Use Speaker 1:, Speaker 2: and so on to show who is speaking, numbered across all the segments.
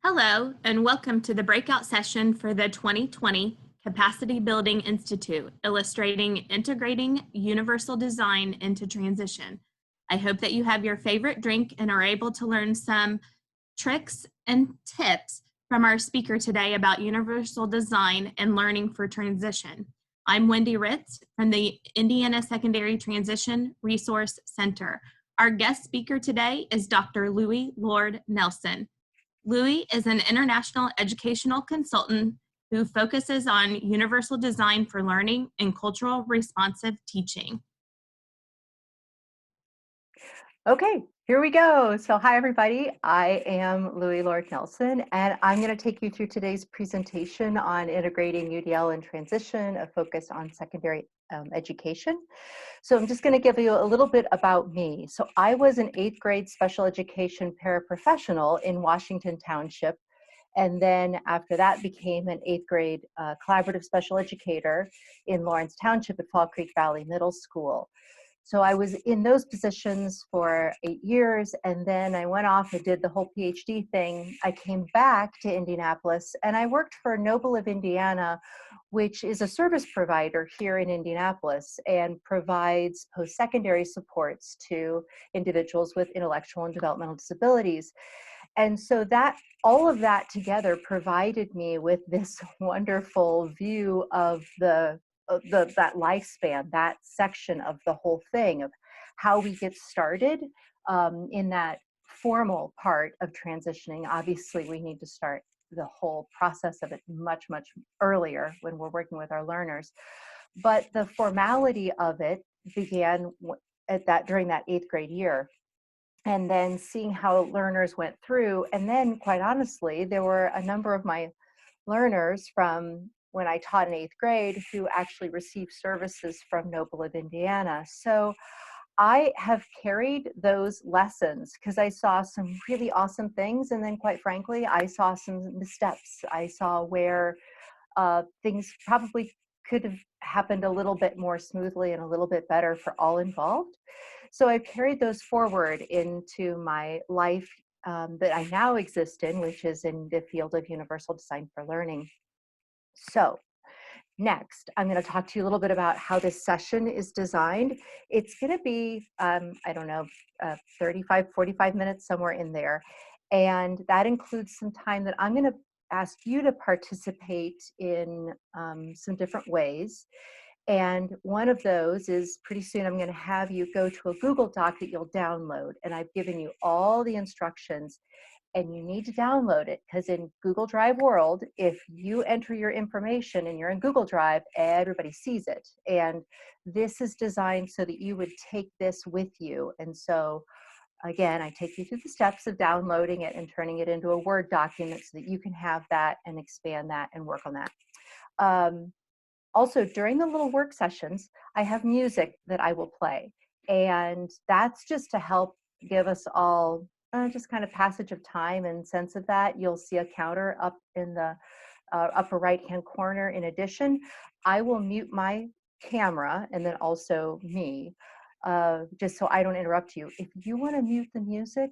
Speaker 1: Hello, and welcome to the breakout session for the 2020 Capacity Building Institute, illustrating integrating universal design into transition. I hope that you have your favorite drink and are able to learn some tricks and tips from our speaker today about universal design and learning for transition. I'm Wendy Ritz from the Indiana Secondary Transition Resource Center. Our guest speaker today is Dr. Loui Lord Nelson. Loui is an international educational consultant who focuses on universal design for learning and cultural responsive teaching.
Speaker 2: Okay, here we go. So hi, everybody. I am Loui Lord Nelson, and I'm going to take you through today's presentation on integrating UDL and transition, a focus on secondary education. So I'm just going to give you a little bit about me. So I was an 8th grade special education paraprofessional in Washington Township. And then after that became an 8th grade collaborative special educator in Lawrence Township at Fall Creek Valley Middle School. So I was in those positions for 8 years, and then I went off and did the whole PhD thing. I came back to Indianapolis, and I worked for Noble of Indiana, which is a service provider here in Indianapolis and provides post-secondary supports to individuals with intellectual and developmental disabilities. And so that all of that together provided me with this wonderful view of that lifespan, that section of the whole thing of how we get started in that formal part of transitioning. Obviously, we need to start the whole process of it much, much earlier when we're working with our learners. But the formality of it began during that 8th grade year. And then seeing how learners went through. And then, quite honestly, there were a number of my learners from when I taught in 8th grade who actually received services from Noble of Indiana. So I have carried those lessons because I saw some really awesome things. And then, quite frankly, I saw some missteps. I saw where things probably could have happened a little bit more smoothly and a little bit better for all involved. So I've carried those forward into my life that I now exist in, which is in the field of universal design for learning. So next, I'm going to talk to you a little bit about how this session is designed. It's going to be, 35, 45 minutes, somewhere in there. And that includes some time that I'm going to ask you to participate in some different ways. And one of those is pretty soon I'm going to have you go to a Google Doc that you'll download. And I've given you all the instructions, and you need to download it because in Google Drive world, if you enter your information and you're in Google Drive, everybody sees it. And this is designed so that you would take this with you. And so again, I take you through the steps of downloading it and turning it into a Word document so that you can have that and expand that and work on that. Also, during the little work sessions, I have music that I will play. And that's just to help give us all just kind of passage of time and sense of that. You'll see a counter up in the upper right-hand corner. In addition, I will mute my camera and then also me, just so I don't interrupt you. If you want to mute the music,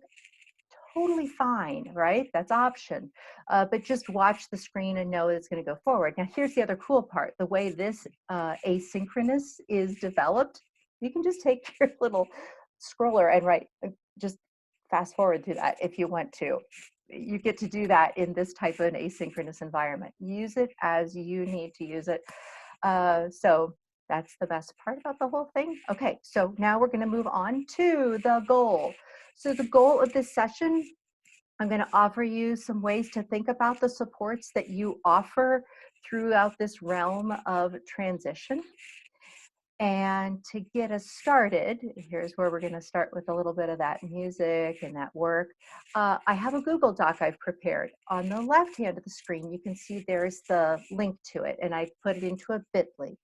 Speaker 2: totally fine, right? That's option. But just watch the screen and know it's going to go forward. Now, here's the other cool part. The way this asynchronous is developed, you can just take your little scroller and just fast forward through that if you want to. You get to do that in this type of an asynchronous environment. Use it as you need to use it. So that's the best part about the whole thing. Okay, so now we're going to move on to the goal. So the goal of this session, I'm going to offer you some ways to think about the supports that you offer throughout this realm of transition. And to get us started, here's where we're going to start with a little bit of that music and that work. I have a Google Doc I've prepared. On the left hand of the screen, you can see there's the link to it, and I put it into a bit.ly.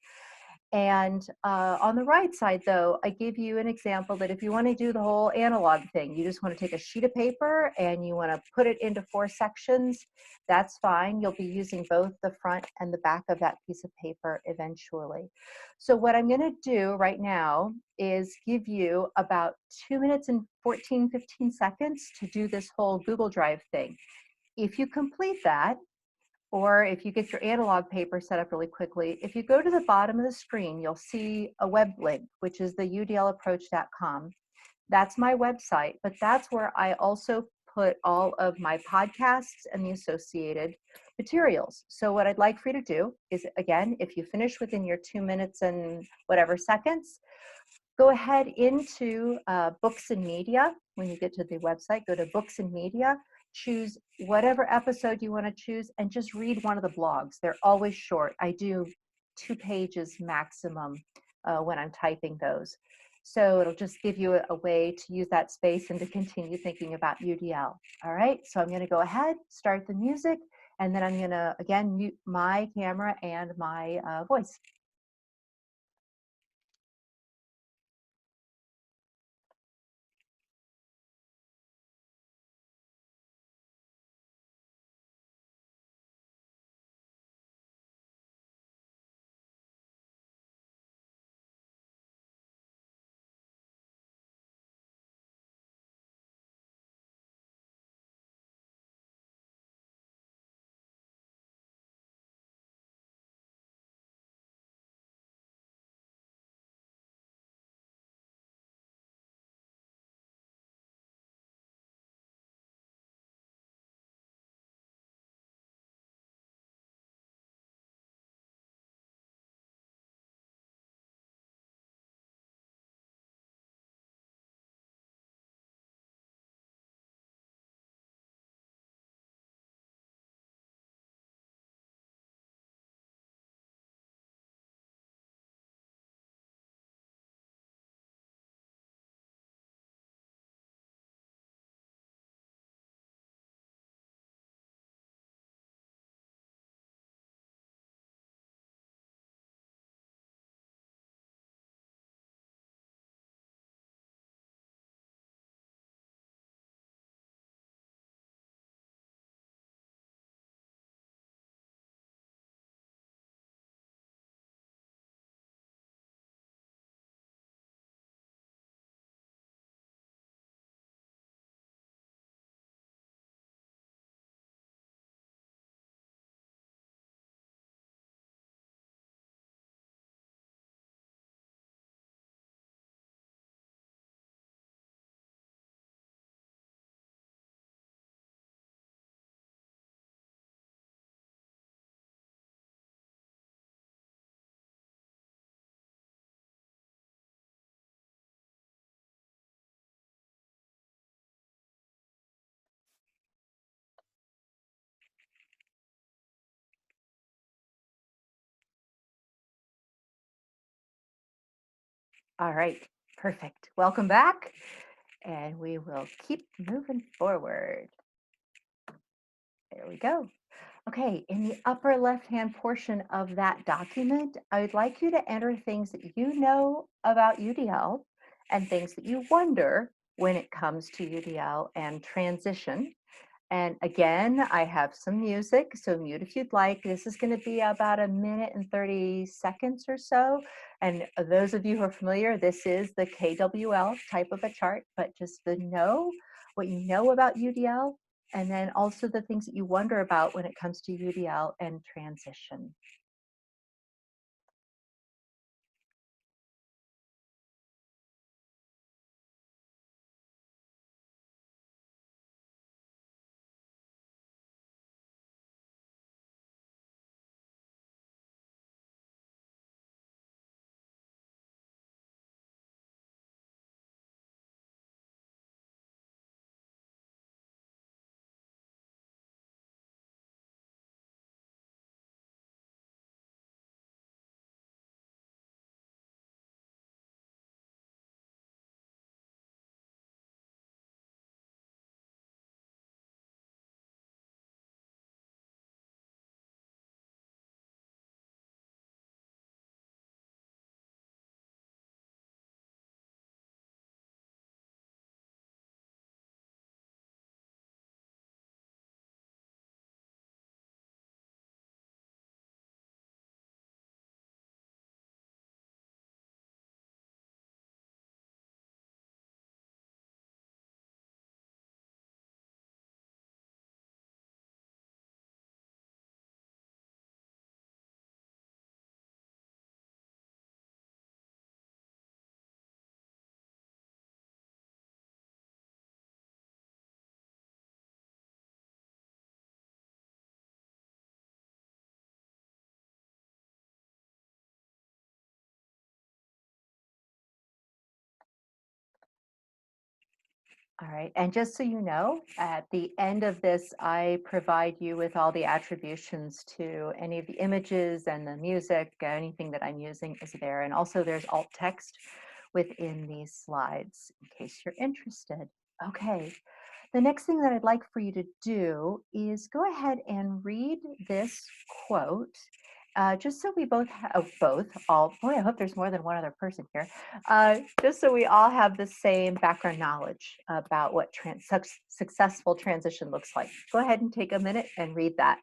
Speaker 2: And on the right side, though, I give you an example that if you want to do the whole analog thing, you just want to take a sheet of paper and you want to put it into 4 sections, that's fine. You'll be using both the front and the back of that piece of paper eventually. So what I'm going to do right now is give you about 2 minutes and 15 seconds to do this whole Google Drive thing. if you complete that, or if you get your analog paper set up really quickly, if you go to the bottom of the screen, you'll see a web link, which is the udlapproach.com. That's my website, but that's where I also put all of my podcasts and the associated materials. So what I'd like for you to do is, again, if you finish within your 2 minutes and whatever seconds, go ahead into books and media. When you get to the website, go to books and media, choose whatever episode you want to choose, and just read one of the blogs. They're always short. I do 2 pages maximum when I'm typing those. So it'll just give you a way to use that space and to continue thinking about UDL. All right, so I'm going to go ahead, start the music, and then I'm going to, again, mute my camera and my voice. All right, perfect. Welcome back, and we will keep moving forward. There we go. Okay, in the upper left-hand portion of that document, I would like you to enter things that you know about UDL and things that you wonder when it comes to UDL and transition. And again, I have some music, so mute if you'd like. This is going to be about 1 minute and 30 seconds or so. And those of you who are familiar, this is the KWL type of a chart, but just to know what you know about UDL, and then also the things that you wonder about when it comes to UDL and transition. All right, and just so you know, at the end of this, I provide you with all the attributions to any of the images and the music, anything that I'm using is there. And also there's alt text within these slides in case you're interested. Okay, the next thing that I'd like for you to do is go ahead and read this quote. Just so we both have all, boy, I hope there's more than one other person here. Just so we all have the same background knowledge about what successful transition looks like. Go ahead and take a minute and read that.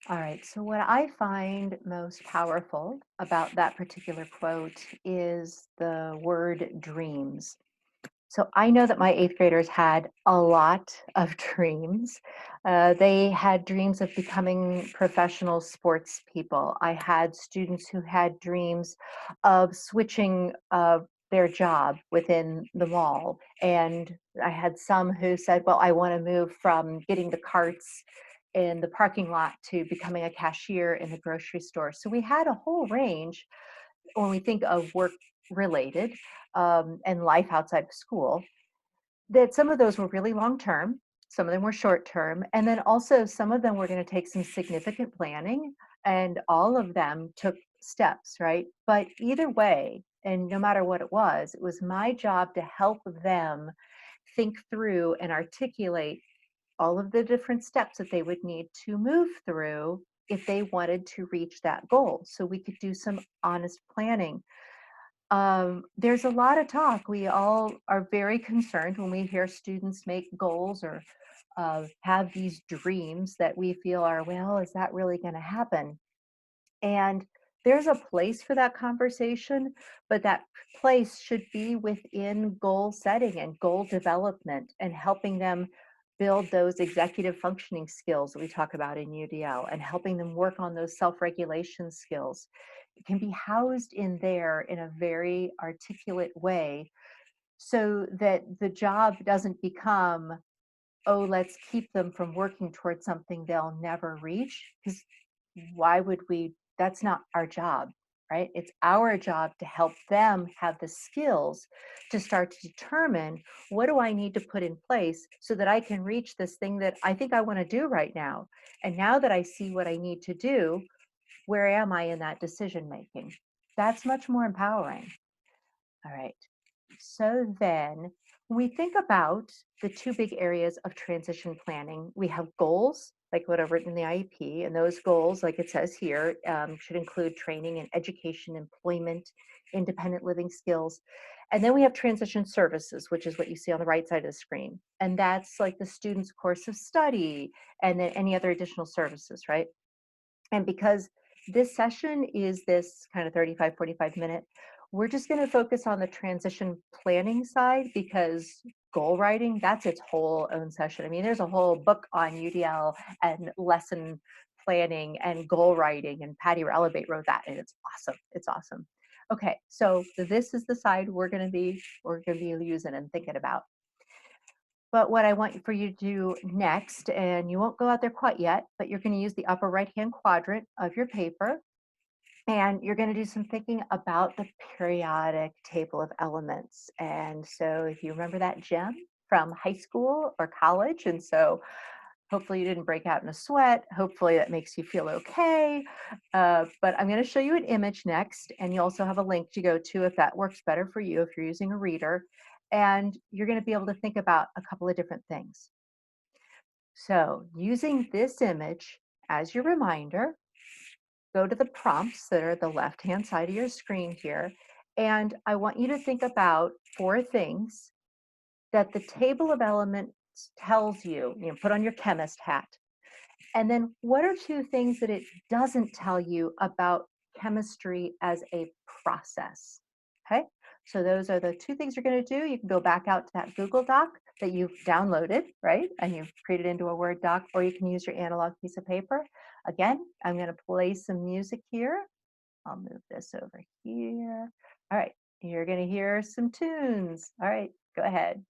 Speaker 2: All right, so what I find most powerful about that particular quote is the word dreams. So I know that my eighth graders had a lot of dreams. They had dreams of becoming professional sports people. I had students who had dreams of switching their job within the mall. And I had some who said, well, I want to move from getting the carts in the parking lot to becoming a cashier in the grocery store. So we had a whole range when we think of work related and life outside of school, that some of those were really long term, some of them were short term, and then also some of them were going to take some significant planning, and all of them took steps, right? But either way, and no matter what it was my job to help them think through and articulate all of the different steps that they would need to move through if they wanted to reach that goal. So we could do some honest planning. There's a lot of talk. We all are very concerned when we hear students make goals or have these dreams that we feel are, well, is that really going to happen? And there's a place for that conversation, but that place should be within goal setting and goal development and helping them build those executive functioning skills that we talk about in UDL and helping them work on those self-regulation skills. It can be housed in there in a very articulate way so that the job doesn't become, oh, let's keep them from working towards something they'll never reach. Because why would we? That's not our job, right? It's our job to help them have the skills to start to determine, what do I need to put in place so that I can reach this thing that I think I want to do right now? And now that I see what I need to do, where am I in that decision making? That's much more empowering. All right. So then, when we think about the two big areas of transition planning, we have goals, like what I've written in the IEP, and those goals, like it says here, should include training and education, employment, independent living skills. And then we have transition services, which is what you see on the right side of the screen. And that's like the student's course of study and then any other additional services, right? And because this session is this kind of 35, 45 minute, we're just going to focus on the transition planning side because goal writing, that's its whole own session. I mean, there's a whole book on UDL and lesson planning and goal writing, and Patty Elevate wrote that, and it's awesome. It's awesome. Okay, so this is the side we're going to be using and thinking about. But what I want for you to do next, and you won't go out there quite yet, but you're going to use the upper right-hand quadrant of your paper, and you're going to do some thinking about the periodic table of elements. And so if you remember that gem from high school or college, and so hopefully you didn't break out in a sweat. Hopefully that makes you feel okay. But I'm going to show you an image next, and you also have a link to go to if that works better for you, if you're using a reader. And you're going to be able to think about a couple of different things. So using this image as your reminder, go to the prompts that are the left-hand side of your screen here. And I want you to think about 4 things that the table of elements tells you, put on your chemist hat. And then what are 2 things that it doesn't tell you about chemistry as a process? Okay, so those are the 2 things you're going to do. You can go back out to that Google Doc, that you've downloaded, right? And you've created into a Word doc, or you can use your analog piece of paper. Again, I'm going to play some music here. I'll move this over here. All right, you're going to hear some tunes. All right, go ahead.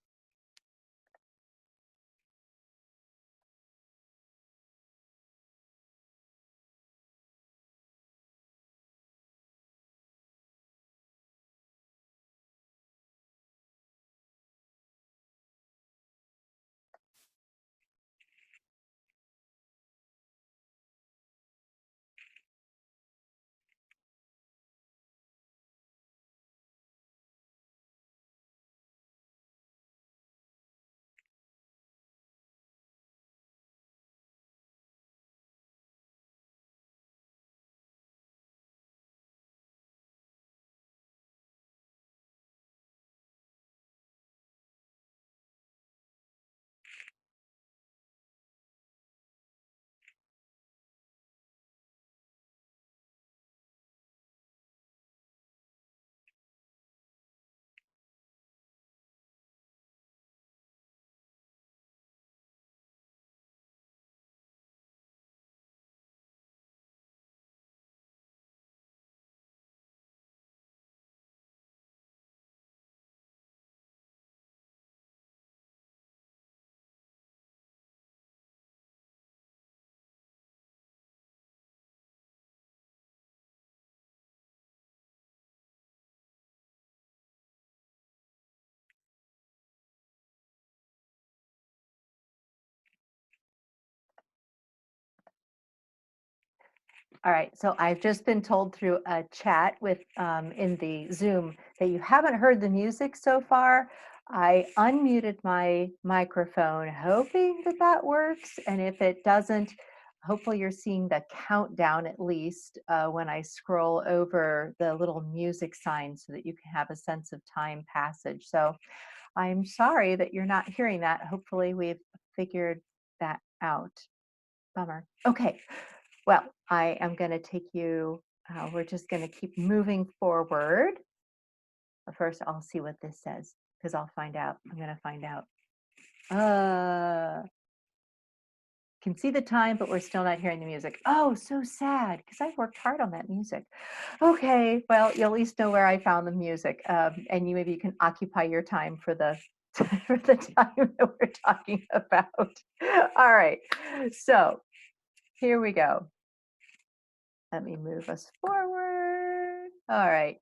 Speaker 2: All right, so I've just been told through a chat with in the Zoom that you haven't heard the music so far. I unmuted my microphone, hoping that that works. And if it doesn't, hopefully you're seeing the countdown at least when I scroll over the little music sign so that you can have a sense of time passage. So I'm sorry that you're not hearing that. Hopefully we've figured that out. Bummer. Okay, well, I am going to take you, we're just going to keep moving forward. But first, I'll see what this says, because I'll find out. I'm going to find out. Can see the time, but we're still not hearing the music. Oh, so sad, because I worked hard on that music. Okay, well, you at least know where I found the music, and you maybe you can occupy your time for the for the time that we're talking about. All right, so here we go. Let me move us forward. All right.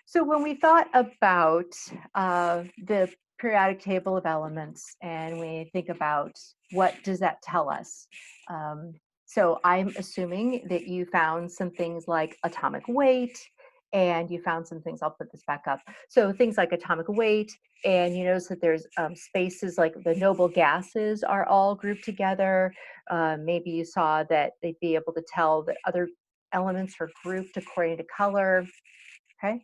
Speaker 2: So when we thought about the periodic table of elements and we think about what does that tell us? Um, so I'm assuming that you found some things like atomic weight, and you found some things, I'll put this back up. So things like atomic weight, and you notice that there's spaces like the noble gases are all grouped together. Maybe you saw that they'd be able to tell that other elements are grouped according to color. Okay.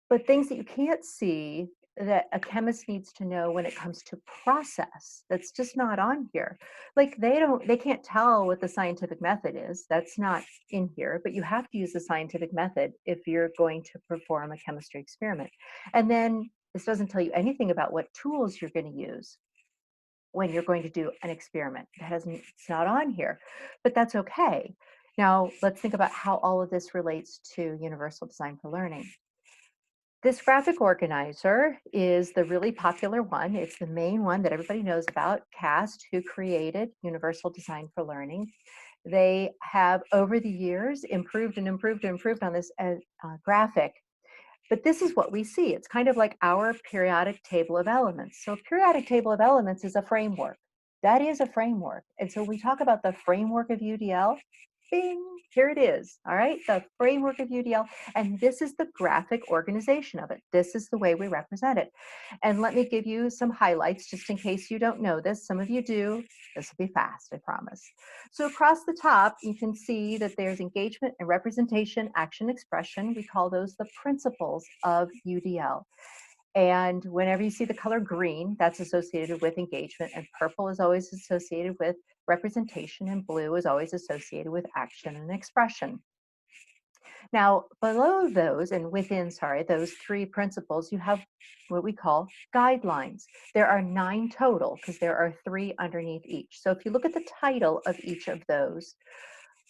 Speaker 2: But things that you can't see that a chemist needs to know when it comes to process, that's just not on here. Like they can't tell what the scientific method is. That's not in here, but you have to use the scientific method if you're going to perform a chemistry experiment. And then this doesn't tell you anything about what tools you're going to use when you're going to do an experiment. It's not on here, but that's okay. Now let's think about how all of this relates to universal design for learning. This graphic organizer is the really popular one. It's the main one that everybody knows about, CAST, who created Universal Design for Learning. They have, over the years, improved and improved and improved on this graphic. But this is what we see. It's kind of like our periodic table of elements. So periodic table of elements is a framework. That is a framework. And so we talk about the framework of UDL. Bing, here it is. All right, the framework of UDL. And this is the graphic organization of it. This is the way we represent it. And let me give you some highlights just in case you don't know this. Some of you do. This will be fast, I promise. So across the top, you can see that there's engagement and representation, action, expression. We call those the principles of UDL. And whenever you see the color green, that's associated with engagement, and purple is always associated with representation, and blue is always associated with action and expression. Now, below those and within, sorry, those 3 principles, you have what we call guidelines. There are 9 total because there are 3 underneath each. So if you look at the title of each of those,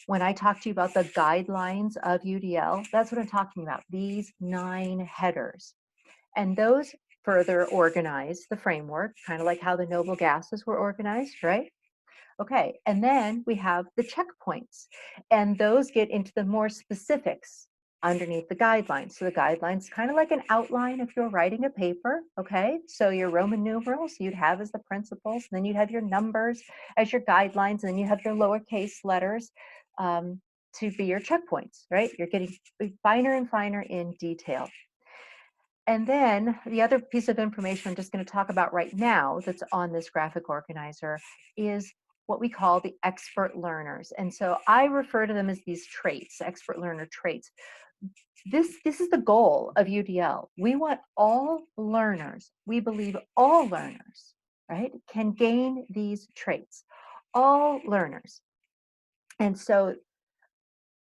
Speaker 2: when I talk to you about the guidelines of UDL, that's what I'm talking about, these 9 headers. And those further organize the framework, kind of like how the noble gases were organized, right? Okay, and then we have the checkpoints, and those get into the more specifics underneath the guidelines. So the guidelines kind of like an outline if you're writing a paper, okay? So your Roman numerals you'd have as the principles, and then you'd have your numbers as your guidelines, and then you have your lowercase letters to be your checkpoints, right? You're getting finer and finer in detail. And then the other piece of information I'm just going to talk about right now that's on this graphic organizer is what we call the expert learners. And so I refer to them as these traits, expert learner traits. This is the goal of UDL. We want all learners, we believe all learners, right, can gain these traits. All learners. And so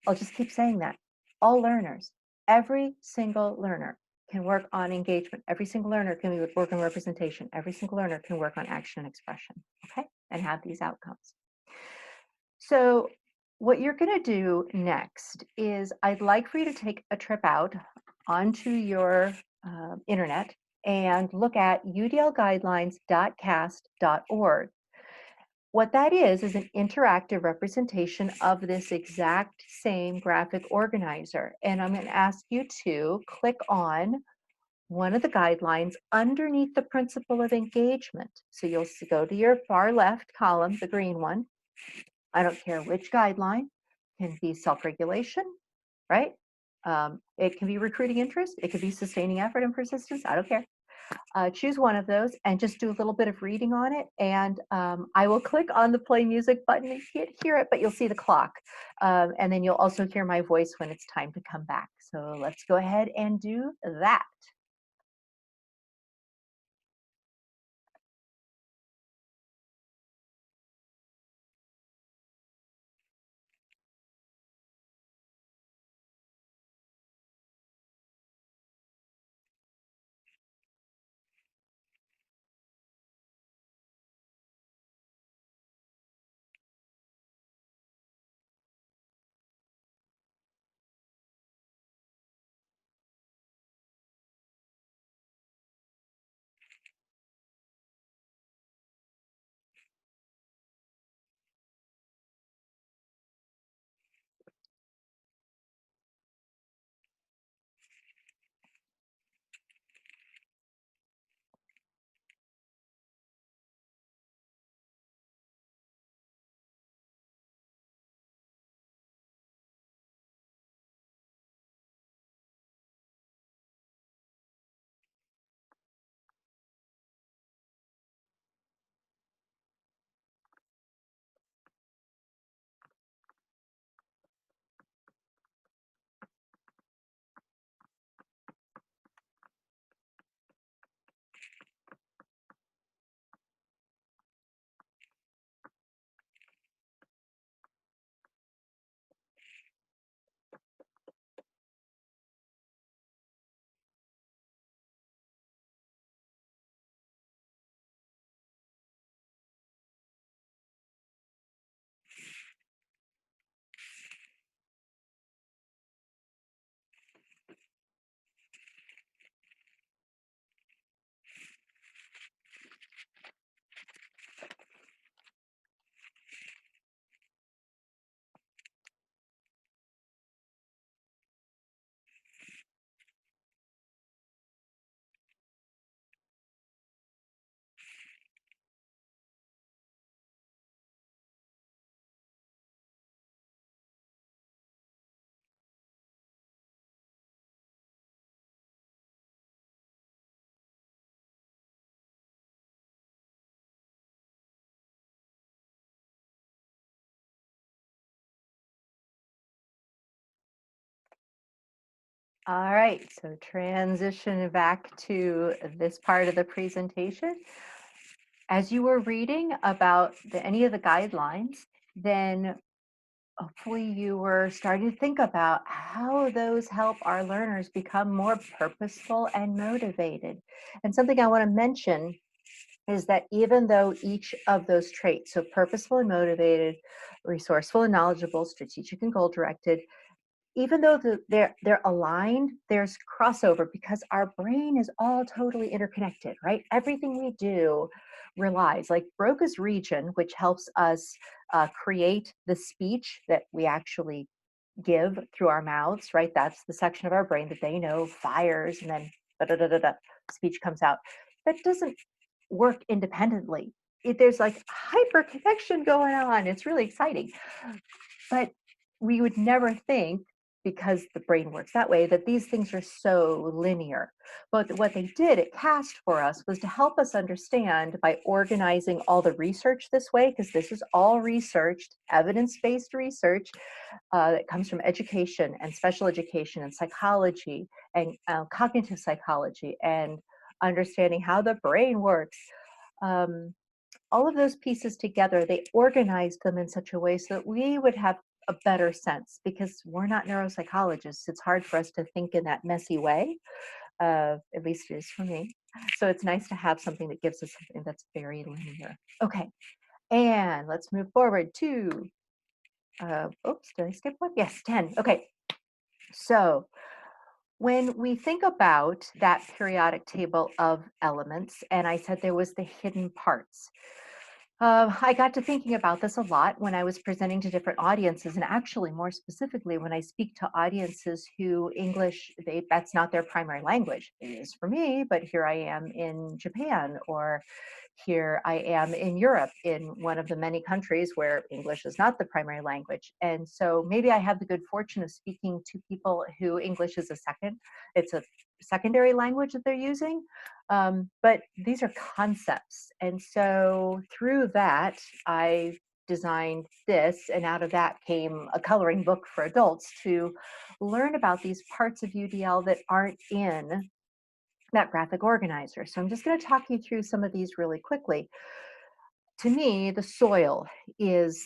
Speaker 2: I'll just keep saying that. All learners, every single learner can work on engagement. Every single learner can work on representation. Every single learner can work on action and expression, okay, and have these outcomes. So what you're going to do next is I'd like for you to take a trip out onto your internet and look at udlguidelines.cast.org. What that is an interactive representation of this exact same graphic organizer. And I'm going to ask you to click on one of the guidelines underneath the principle of engagement. So you'll go to your far left column, the green one. I don't care which guideline. It can be self-regulation, right? It can be recruiting interest. It could be sustaining effort and persistence. I don't care. Choose one of those and just do a little bit of reading on it. And I will click on the play music button. You can't hear it, but you'll see the clock. And then you'll also hear my voice when it's time to come back. So let's go ahead and do that. All right, so transition back to this part of the presentation. As you were reading about any of the guidelines, then hopefully you were starting to think about how those help our learners become more purposeful and motivated. And something I want to mention is that even though each of those traits, so purposeful and motivated, resourceful and knowledgeable, strategic and goal directed, even though they're aligned, there's crossover because our brain is all totally interconnected, right? Everything we do relies, like Broca's region, which helps us create the speech that we actually give through our mouths, right? That's the section of our brain that they know fires and then da da da da da, speech comes out. That doesn't work independently. There's like hyper connection going on. It's really exciting. But we would never think, because the brain works that way, that these things are so linear. But what they did at CAST for us was to help us understand by organizing all the research this way, because this is all researched, evidence-based research that comes from education and special education and psychology and cognitive psychology and understanding how the brain works. Um, all of those pieces together, they organized them in such a way so that we would have a better sense, because we're not neuropsychologists. It's hard for us to think in that messy way. At least it is for me. So it's nice to have something that gives us something that's very linear. Okay, and let's move forward to, oops, did I skip one? Yes, 10. Okay, so when we think about that periodic table of elements, and I said there was the hidden parts, I got to thinking about this a lot when I was presenting to different audiences, and actually, more specifically, when I speak to audiences who English, that's not their primary language. It is for me, but here I am in Japan, or here I am in Europe, in one of the many countries where English is not the primary language. And so maybe I have the good fortune of speaking to people who English is it's a secondary language that they're using. But these are concepts. And so through that, I designed this, and out of that came a coloring book for adults to learn about these parts of UDL that aren't in that graphic organizer. So I'm just going to talk you through some of these really quickly. To me, the soil is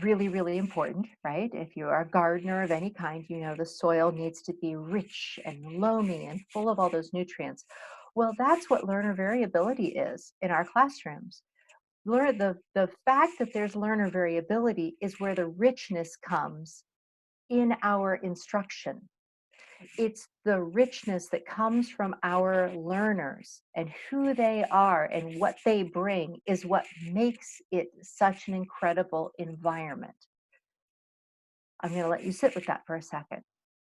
Speaker 2: really, really important, right? If you are a gardener of any kind, you know the soil needs to be rich and loamy and full of all those nutrients. Well, that's what learner variability is in our classrooms. The fact that there's learner variability is where the richness comes in our instruction. It's the richness that comes from our learners and who they are and what they bring is what makes it such an incredible environment. I'm going to let you sit with that for a second,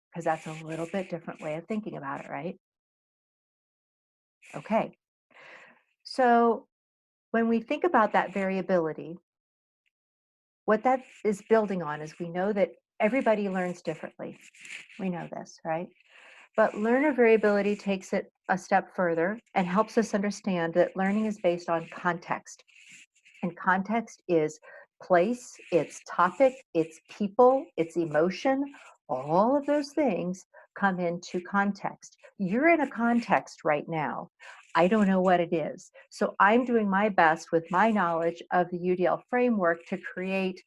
Speaker 2: because that's a little bit different way of thinking about it, right? Okay. So when we think about that variability, what that is building on is we know that everybody learns differently. We know this, right? But learner variability takes it a step further and helps us understand that learning is based on context. And context is place, it's topic, it's people, it's emotion. All of those things come into context. You're in a context right now. I don't know what it is. So I'm doing my best with my knowledge of the UDL framework to create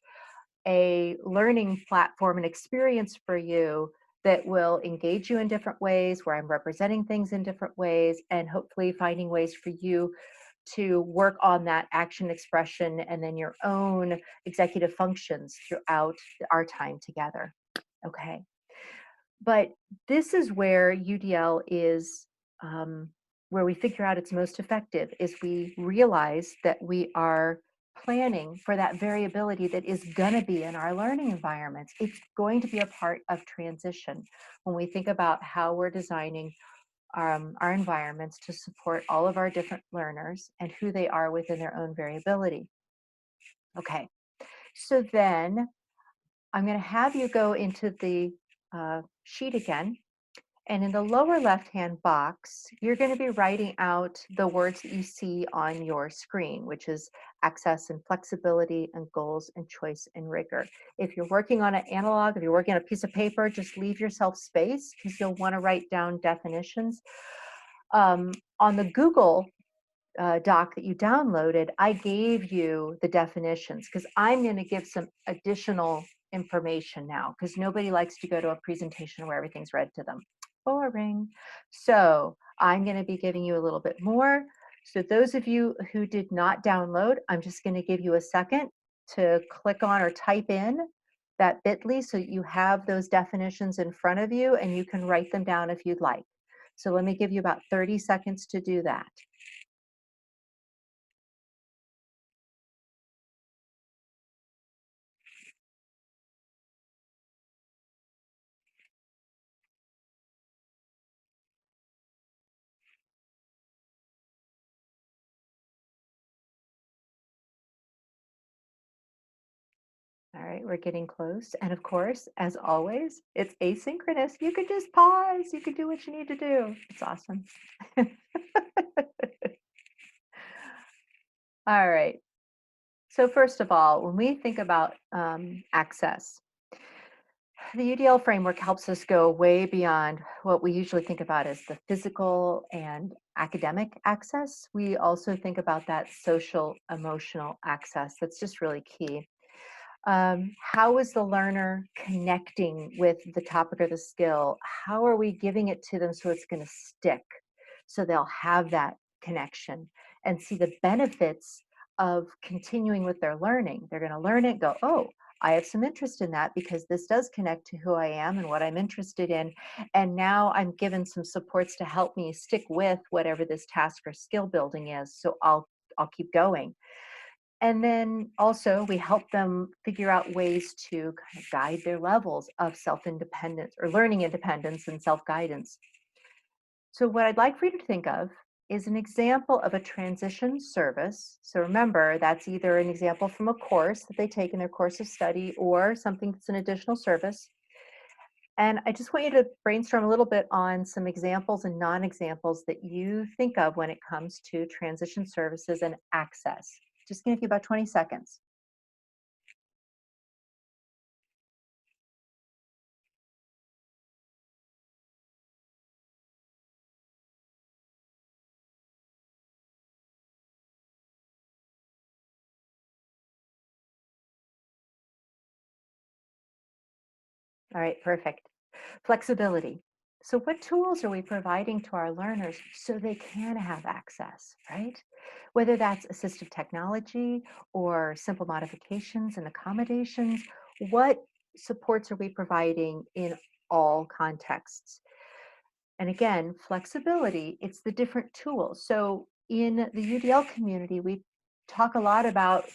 Speaker 2: a learning platform and experience for you that will engage you in different ways, where I'm representing things in different ways, and hopefully finding ways for you to work on that action expression and then your own executive functions throughout our time together. Okay. But this is where UDL is, where we figure out it's most effective, is we realize that we are planning for that variability that is going to be in our learning environments. It's going to be a part of transition when we think about how we're designing our environments to support all of our different learners and who they are within their own variability. Okay, so then I'm going to have you go into the sheet again. And in the lower left-hand box, you're going to be writing out the words that you see on your screen, which is access and flexibility and goals and choice and rigor. If you're working on an analog, if you're working on a piece of paper, just leave yourself space, because you'll want to write down definitions. On the Google doc that you downloaded, I gave you the definitions, because I'm going to give some additional information now because nobody likes to go to a presentation where everything's read to them. Boring. So I'm going to be giving you a little bit more. So those of you who did not download, I'm just going to give you a second to click on or type in that bit.ly so you have those definitions in front of you and you can write them down if you'd like. So let me give you about 30 seconds to do that. All right, we're getting close. And of course, as always, it's asynchronous. You could just pause. You could do what you need to do. It's awesome. All right. So first of all, when we think about access, the UDL framework helps us go way beyond what we usually think about as the physical and academic access. We also think about that social, emotional access. That's just really key. How is the learner connecting with the topic or the skill? How are we giving it to them so it's going to stick, so they'll have that connection and see the benefits of continuing with their learning? They're going to learn it, go, oh, I have some interest in that because this does connect to who I am and what I'm interested in. And now I'm given some supports to help me stick with whatever this task or skill building is. So I'll keep going. And then also we help them figure out ways to kind of guide their levels of self-independence or learning independence and self-guidance. So what I'd like for you to think of is an example of a transition service. So remember, that's either an example from a course that they take in their course of study or something that's an additional service. And I just want you to brainstorm a little bit on some examples and non-examples that you think of when it comes to transition services and access. Just going to give you about 20 seconds. All right, perfect. Flexibility. So what tools are we providing to our learners so they can have access, right? Whether that's assistive technology or simple modifications and accommodations, what supports are we providing in all contexts? And again, flexibility, it's the different tools. So in the UDL community, we talk a lot about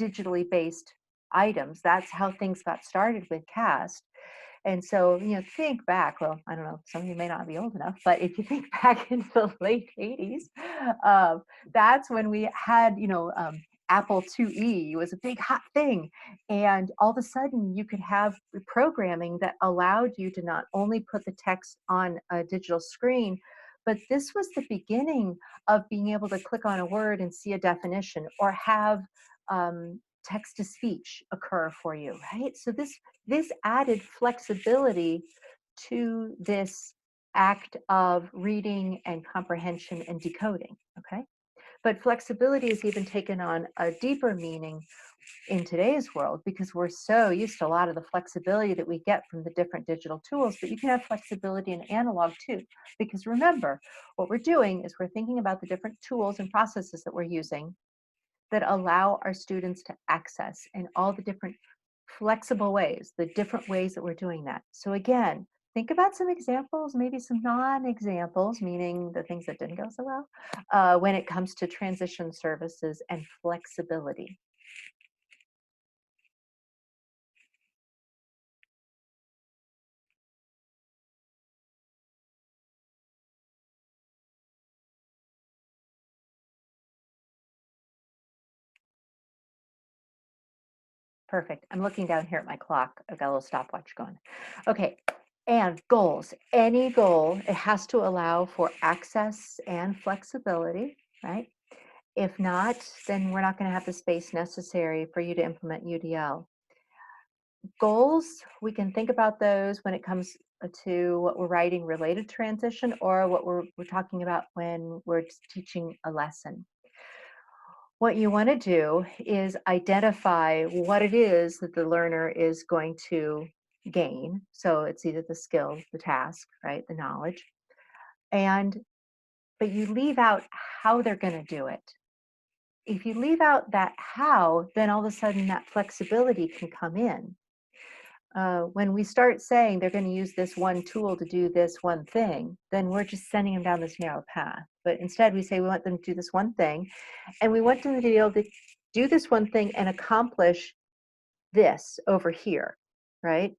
Speaker 2: digitally based items. That's how things got started with CAST. And so, think back, well, I don't know, some of you may not be old enough, but if you think back into the late 80s, that's when we had, Apple IIe was a big hot thing. And all of a sudden you could have programming that allowed you to not only put the text on a digital screen, but this was the beginning of being able to click on a word and see a definition or have text to speech occur for you, right? So this added flexibility to this act of reading and comprehension and decoding, okay? But flexibility is even taken on a deeper meaning in today's world because we're so used to a lot of the flexibility that we get from the different digital tools, but you can have flexibility in analog too. Because remember, what we're doing is we're thinking about the different tools and processes that we're using that allow our students to access in all the different flexible ways, the different ways that we're doing that. So again, think about some examples, maybe some non-examples, meaning the things that didn't go so well, when it comes to transition services and flexibility. Perfect. I'm looking down here at my clock. I've got a little stopwatch going. Okay. And goals. Any goal, it has to allow for access and flexibility, right? If not, then we're not going to have the space necessary for you to implement UDL. Goals, we can think about those when it comes to what we're writing related to transition or what we're talking about when we're teaching a lesson. What you want to do is identify what it is that the learner is going to gain. So it's either the skill, the task, right, the knowledge, and but you leave out how they're going to do it. If you leave out that how, then all of a sudden that flexibility can come in. When we start saying they're going to use this one tool to do this one thing, then we're just sending them down this narrow path. But instead, we say we want them to do this one thing, and we want them to be able to do this one thing and accomplish this over here, right?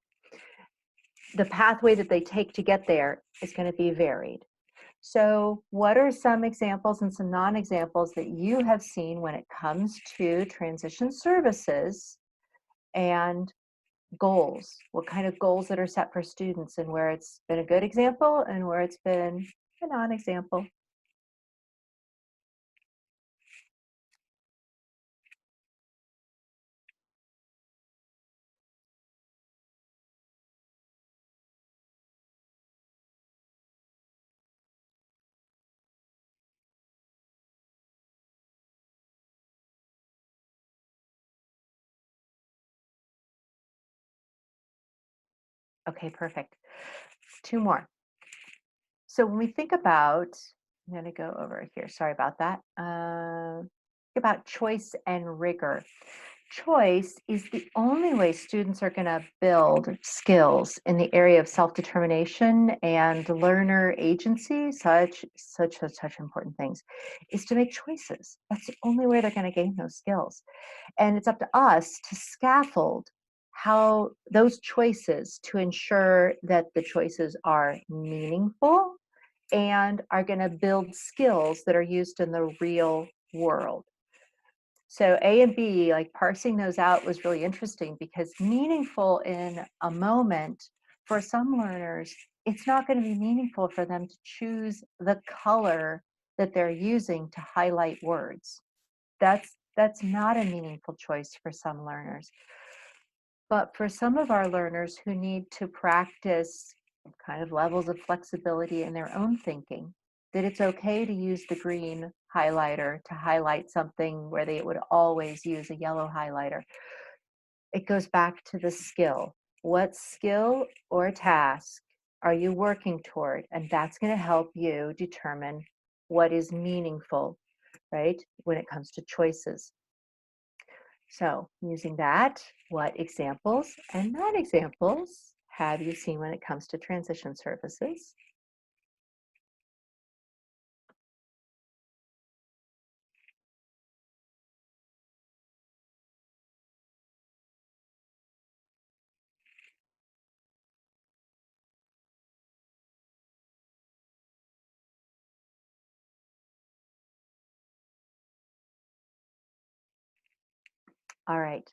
Speaker 2: The pathway that they take to get there is going to be varied. So, what are some examples and some non examples that you have seen when it comes to transition services and goals? What kind of goals that are set for students, and where it's been a good example and where it's been a non example? Okay, perfect. Two more. So when we think about, I'm going to go over here. Sorry about that. Think about choice and rigor. Choice is the only way students are going to build skills in the area of self-determination and learner agency, such important things, is to make choices. That's the only way they're going to gain those skills. And it's up to us to scaffold how those choices to ensure that the choices are meaningful and are going to build skills that are used in the real world. So A and B, like parsing those out was really interesting because meaningful in a moment for some learners, it's not going to be meaningful for them to choose the color that they're using to highlight words. That's not a meaningful choice for some learners. But for some of our learners who need to practice kind of levels of flexibility in their own thinking, that it's okay to use the green highlighter to highlight something where they would always use a yellow highlighter. It goes back to the skill. What skill or task are you working toward? And that's going to help you determine what is meaningful, right, when it comes to choices. So using that, what examples and non-examples have you seen when it comes to transition services? All right,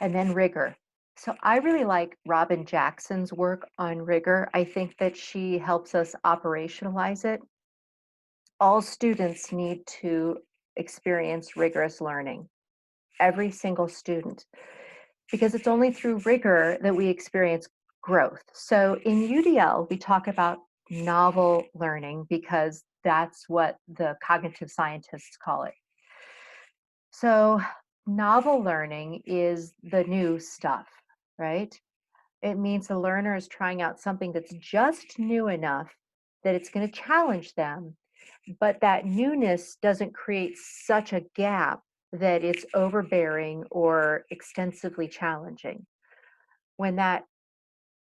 Speaker 2: and then rigor. So I really like Robin Jackson's work on rigor. I think that she helps us operationalize it. All students need to experience rigorous learning, every single student, because it's only through rigor that we experience growth. So in UDL, we talk about novel learning because that's what the cognitive scientists call it. So novel learning is the new stuff, right? It means the learner is trying out something that's just new enough that it's going to challenge them, but that newness doesn't create such a gap that it's overbearing or extensively challenging. When that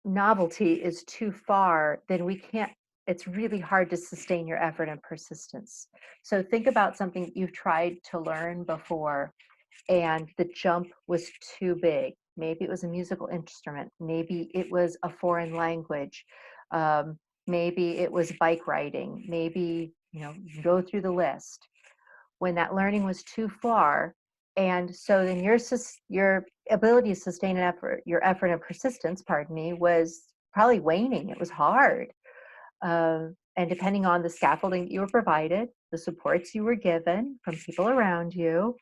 Speaker 2: novelty is too far, then we can't, it's really hard to sustain your effort and persistence. So think about something that you've tried to learn before and the jump was too big. Maybe it was a musical instrument, maybe it was a foreign language, maybe it was bike riding, maybe, you go through the list. When that learning was too far, and so then your ability to sustain your effort and persistence, pardon me, was probably waning. It was hard. And depending on the scaffolding that you were provided, the supports you were given from people around you,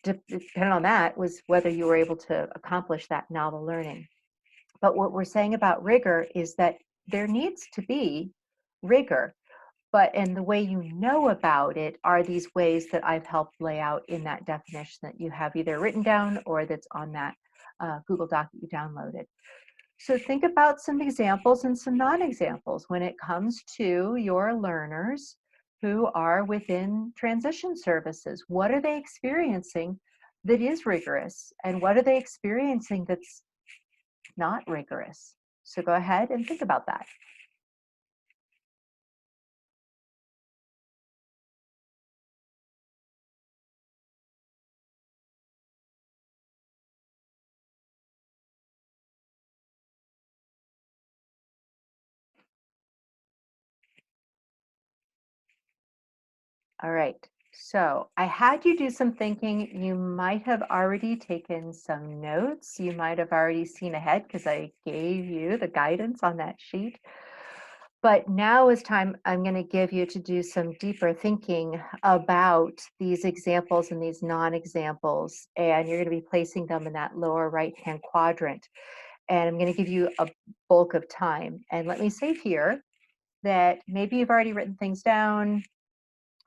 Speaker 2: depending on that was whether you were able to accomplish that novel learning. But what we're saying about rigor is that there needs to be rigor. And the way you know about it are these ways that I've helped lay out in that definition that you have either written down or that's on that Google Doc that you downloaded. So think about some examples and some non-examples when it comes to your learners who are within transition services. What are they experiencing that is rigorous, and what are they experiencing that's not rigorous? So go ahead and think about that. All right. So I had you do some thinking. You might have already taken some notes. You might have already seen ahead because I gave you the guidance on that sheet. But now is time I'm going to give you to do some deeper thinking about these examples and these non-examples. And you're going to be placing them in that lower right-hand quadrant. And I'm going to give you a bulk of time. And let me say here that maybe you've already written things down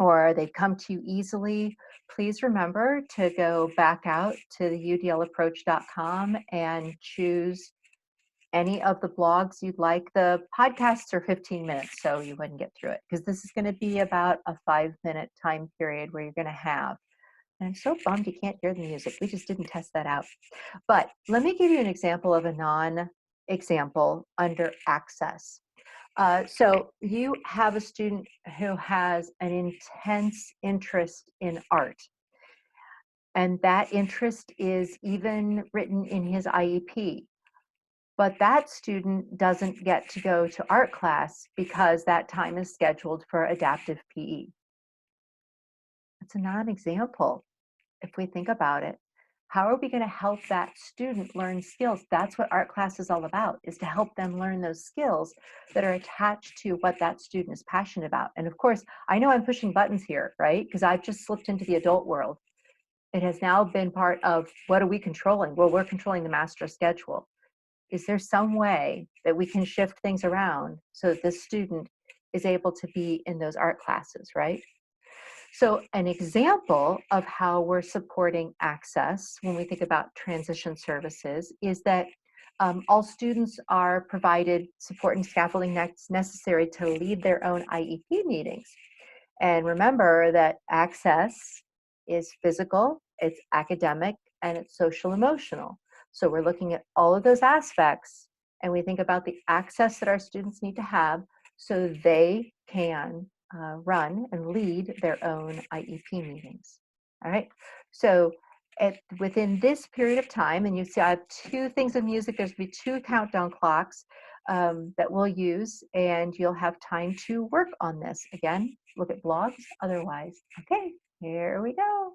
Speaker 2: or they've come to you easily. Please remember to go back out to the udlapproach.com and choose any of the blogs you'd like. The podcasts are 15 minutes, so you wouldn't get through it because this is going to be about a 5-minute time period where you're going to have. And I'm so bummed you can't hear the music. We just didn't test that out. But let me give you an example of a non-example under access. So you have a student who has an intense interest in art, and that interest is even written in his IEP. But that student doesn't get to go to art class because that time is scheduled for adaptive PE. It's a non-example if we think about it. How are we going to help that student learn skills? That's what art class is all about, is to help them learn those skills that are attached to what that student is passionate about. And of course, I know I'm pushing buttons here, right? Because I've just slipped into the adult world. It has now been part of what are we controlling? Well, we're controlling the master schedule. Is there some way that we can shift things around so that this student is able to be in those art classes, right? So an example of how we're supporting access when we think about transition services is that all students are provided support and scaffolding necessary to lead their own IEP meetings. And remember that access is physical, it's academic, and it's social emotional. So we're looking at all of those aspects, and we think about the access that our students need to have so they can run and lead their own IEP meetings. All right. So within this period of time, and you see I have 2 things of music, there's going to be 2 countdown clocks that we'll use, and you'll have time to work on this. Again, look at blogs otherwise. Okay, here we go.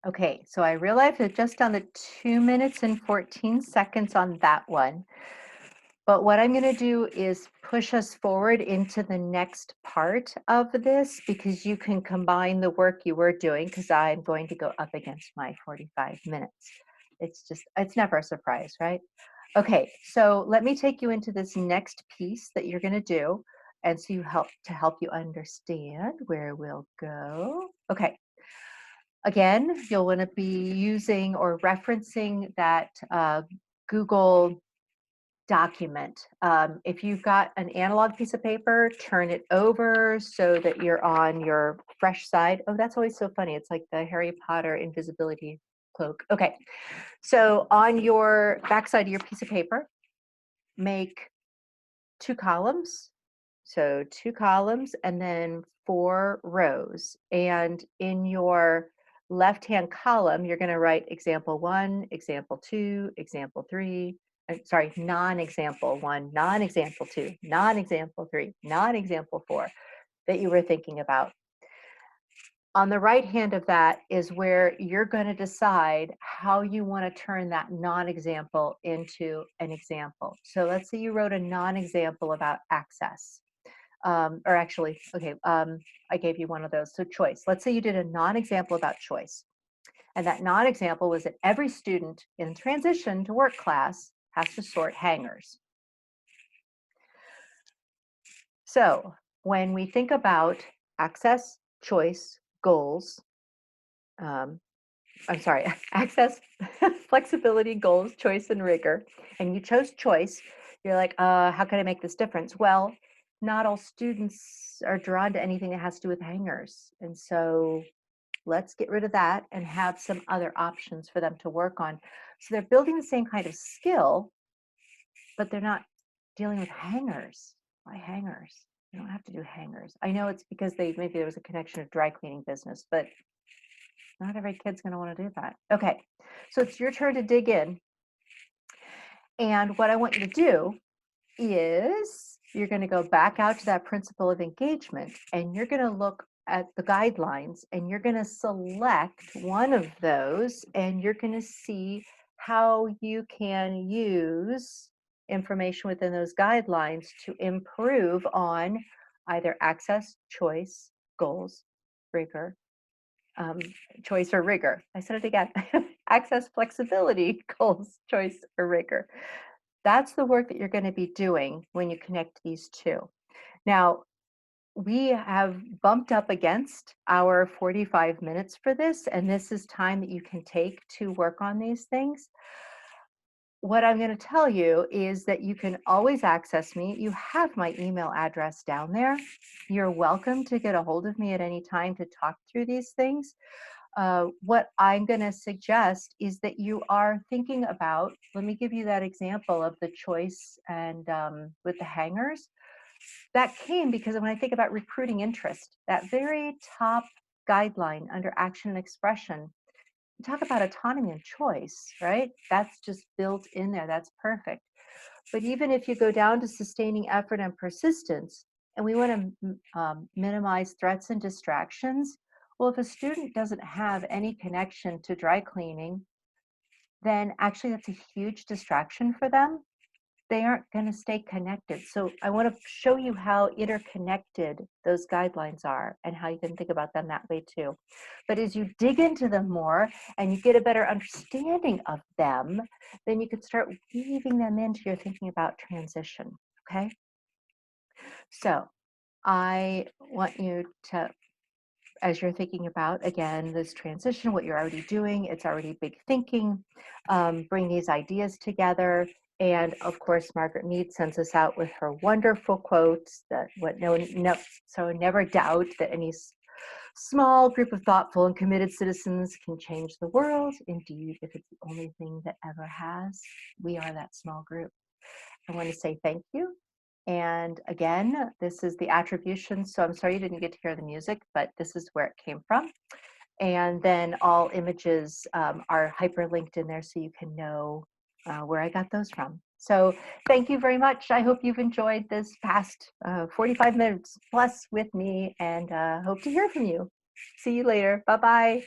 Speaker 2: Okay, so I realized that just on the 2 minutes and 14 seconds on that one. But what I'm going to do is push us forward into the next part of this because you can combine the work you were doing because I'm going to go up against my 45 minutes. It's never a surprise, right? Okay, so let me take you into this next piece that you're going to do. And so to help you understand where we'll go. Okay, again, you'll want to be using or referencing that Google document. If you've got an analog piece of paper, turn it over so that you're on your fresh side. Oh, that's always so funny. It's like the Harry Potter invisibility cloak. Okay, so on your backside of your piece of paper, make 2 columns. So 2 columns and then 4 rows. And in your left-hand column, you're going to write example 1, example 2, example 3, sorry, non-example 1, non-example 2, non-example 3, non-example 4 that you were thinking about. On the right hand of that is where you're going to decide how you want to turn that non-example into an example. So let's say you wrote a non-example about access. Or actually, okay, I gave you one of those. So choice. Let's say you did a non-example about choice. And that non-example was that every student in transition to work class has to sort hangers. So when we think about access, choice, goals, I'm sorry, access, flexibility, goals, choice, and rigor, and you chose choice, you're like, how can I make this difference? Well, not all students are drawn to anything that has to do with hangers. And so let's get rid of that and have some other options for them to work on. So they're building the same kind of skill, but they're not dealing with hangers. Why hangers? You don't have to do hangers. I know it's because maybe there was a connection of dry cleaning business, but not every kid's going to want to do that. Okay, so it's your turn to dig in. And what I want you to do is you're going to go back out to that principle of engagement and you're going to look at the guidelines and you're going to select one of those and you're going to see how you can use information within those guidelines to improve on either access, choice, goals, rigor, choice or rigor. I said it again. Access, flexibility, goals, choice, or rigor. That's the work that you're going to be doing when you connect these two. Now, we have bumped up against our 45 minutes for this, and this is time that you can take to work on these things. What I'm going to tell you is that you can always access me. You have my email address down there. You're welcome to get a hold of me at any time to talk through these things. What I'm going to suggest is that you are thinking about, let me give you that example of the choice and with the hangers. That came because when I think about recruiting interest, that very top guideline under action and expression, you talk about autonomy and choice, right? That's just built in there. That's perfect. But even if you go down to sustaining effort and persistence, and we want to minimize threats and distractions, well, if a student doesn't have any connection to dry cleaning, then actually that's a huge distraction for them. They aren't going to stay connected. So I want to show you how interconnected those guidelines are and how you can think about them that way too. But as you dig into them more and you get a better understanding of them, then you can start weaving them into your thinking about transition, okay? So I want you to, as you're thinking about, again, this transition, what you're already doing, it's already big thinking, bring these ideas together. And of course, Margaret Mead sends us out with her wonderful quotes that so never doubt that any small group of thoughtful and committed citizens can change the world. Indeed, if it's the only thing that ever has, we are that small group. I want to say thank you. And again, this is the attribution. So I'm sorry you didn't get to hear the music, but this is where it came from. And then all images are hyperlinked in there so you can know where I got those from. So thank you very much. I hope you've enjoyed this past 45 minutes plus with me and hope to hear from you. See you later. Bye-bye.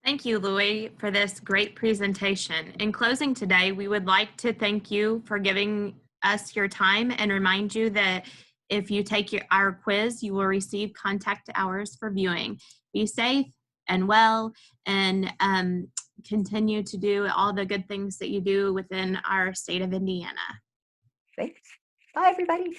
Speaker 1: Thank you, Loui, for this great presentation. In closing today, we would like to thank you for giving us your time and remind you that if you take our quiz, you will receive contact hours for viewing. Be safe and well, and continue to do all the good things that you do within our state of Indiana.
Speaker 2: Thanks. Bye, everybody.